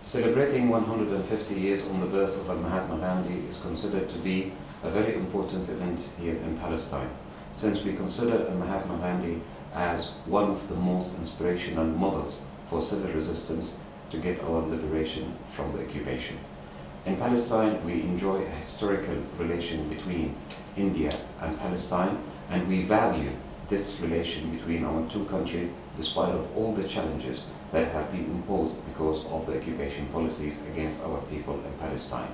Celebrating 150 years on the birth of Mahatma Gandhi is considered to be a very important event here in Palestine, since we consider Mahatma Gandhi as one of the most inspirational models for civil resistance to get our liberation from the occupation. In Palestine, we enjoy a historical relation between India and Palestine, and we value this relation between our two countries despite of all the challenges that have been imposed because of the occupation policies against our people in Palestine.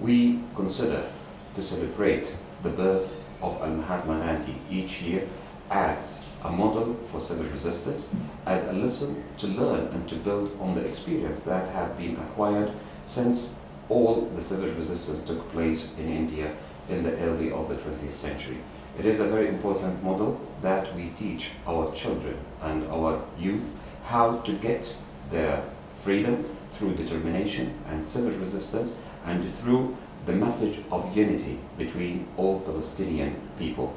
We consider to celebrate the birth of Mahatma Gandhi each year as a model for civil resistance, as a lesson to learn and to build on the experience that have been acquired since all the civil resistance took place in India in the early of the 20th century. It is a very important model that we teach our children and our youth how to get their freedom through determination and civil resistance and through the message of unity between all Palestinian people.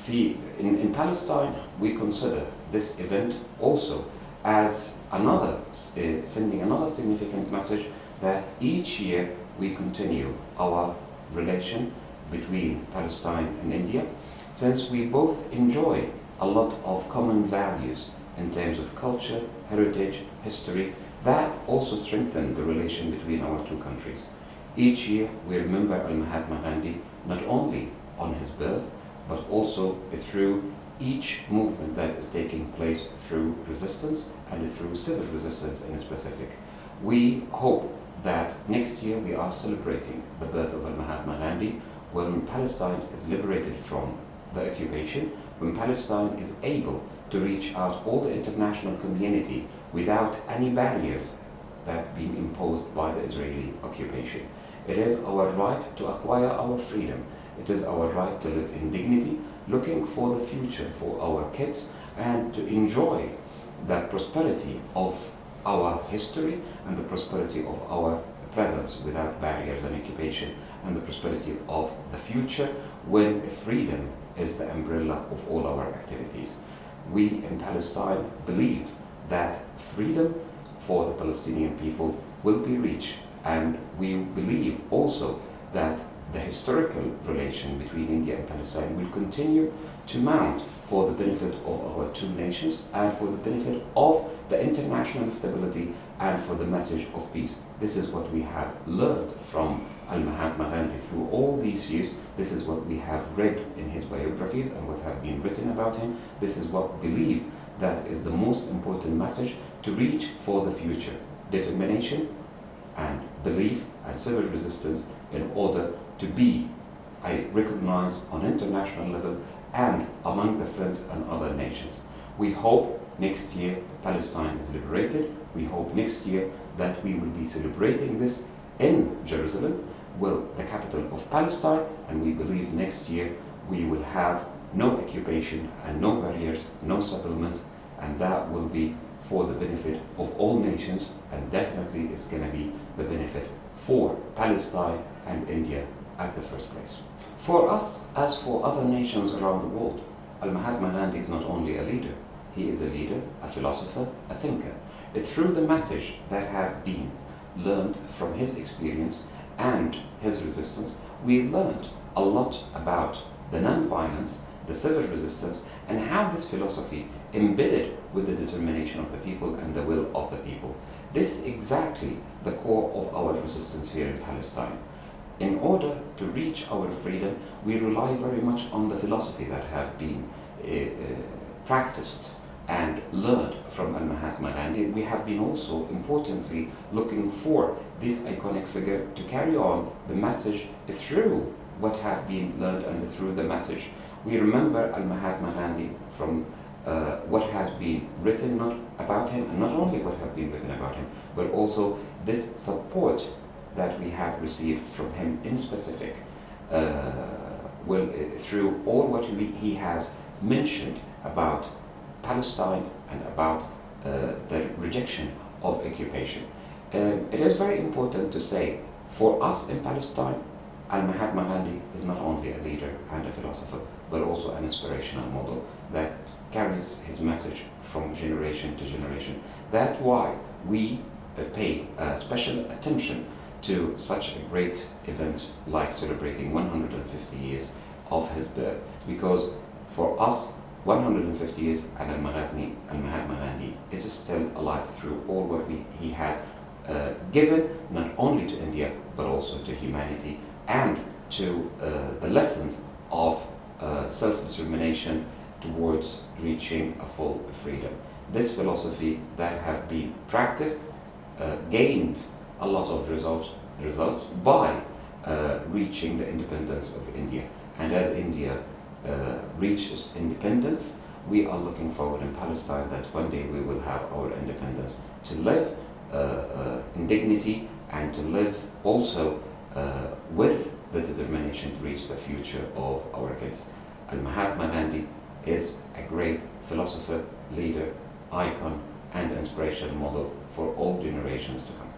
In Palestine, we consider this event also as sending another significant message that each year we continue our relation between Palestine and India, since we both enjoy a lot of common values in terms of culture, heritage, history, that also strengthen the relation between our two countries. Each year we remember Mahatma Gandhi not only on his birth, but also through each movement that is taking place through resistance and through civil resistance in specific. We hope that next year we are celebrating the birth of Mahatma Gandhi when Palestine is liberated from the occupation, when Palestine is able to reach out all the international community without any barriers that have been imposed by the Israeli occupation. It is our right to acquire our freedom. It is our right to live in dignity, looking for the future for our kids and to enjoy the prosperity of our history and the prosperity of our presence without barriers and occupation, and the prosperity of the future when freedom is the umbrella of all our activities. We in Palestine believe that freedom for the Palestinian people will be reached, and we believe also that the historical relation between India and Palestine will continue to mount for the benefit of our two nations and for the benefit of the international stability and for the message of peace. This is what we have learned from Mahatma Gandhi through all these years. This is what we have read in his biographies and what have been written about him. This is what we believe that is the most important message to reach for the future. Determination and belief and civil resistance in order to be recognized on international level and among the friends and other nations. We hope next year Palestine is liberated. We hope next year that we will be celebrating this in Jerusalem, well, the capital of Palestine, and we believe next year we will have no occupation and no barriers, no settlements, and that will be for the benefit of all nations, and definitely is going to be the benefit for Palestine and India at the first place. For us, as for other nations around the world, Mahatma Gandhi is not only a leader, he is a leader, a philosopher, a thinker. Through the message that have been learned from his experience and his resistance, we learned a lot about the non-violence, the civil resistance, and how this philosophy embedded with the determination of the people and the will of the people. This is exactly the core of our resistance here in Palestine. In order to reach our freedom, we rely very much on the philosophy that have been practiced and learned from Mahatma Gandhi. We have been also importantly looking for this iconic figure to carry on the message through what have been learned and through the message. We remember Mahatma Gandhi from what has been written not about him, and not only what have been written about him, but also this support that we have received from him in specific, through all what he has mentioned about Palestine and about the rejection of occupation. It is very important to say, for us in Palestine, Mahatma Gandhi is not only a leader and a philosopher, but also an inspirational model that carries his message from generation to generation. That's why we pay special attention to such a great event like celebrating 150 years of his birth. Because for us, 150 years and Mahatma Gandhi is still alive through all what he has given, not only to India but also to humanity, and to the lessons of self-determination towards reaching a full freedom. This philosophy that have been practiced gained a lot of results by reaching the independence of India. And as India reaches independence, we are looking forward in Palestine that one day we will have our independence to live in dignity and to live also with the determination to reach the future of our kids. And Mahatma Gandhi is a great philosopher, leader, icon, and inspirational model for all generations to come.